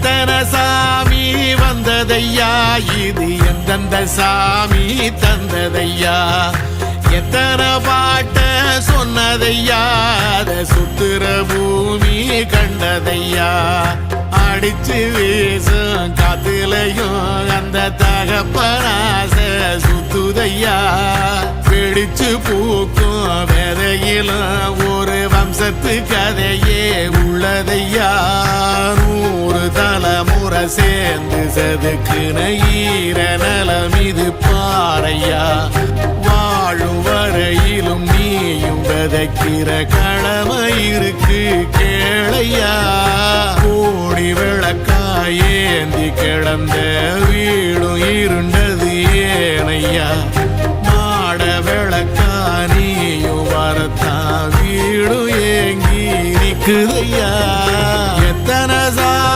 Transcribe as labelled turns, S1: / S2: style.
S1: எத்தனை சாமி வந்ததையா இது எந்தெந்த சாமி தந்ததையா எத்தனை பாட்ட சொன்னதையா அத சுத்துற பூமி கண்டதையா அடிச்சு வீசும் காத்துலையும் அந்த தகப்பனாச சுத்துதையா பிடிச்சு பூக்கும் விதையிலும் ஒரு வம்சத்து கதையே உள்ளதையா 100 தலைமுறை சேர்ந்து செதுக்குன ஈர நலம் இது பாறையா வாழும் வரையிலும் நீயும் விதைக்கிற கடமை இருக்கு கேளையா கோடி விளக்காயேந்தி கிடந்த வீடும் இருண்டது ஏனையா மாட விளக்கா நீயும் வரத்தான் வீடும் ஏங்கி நிக்குதையா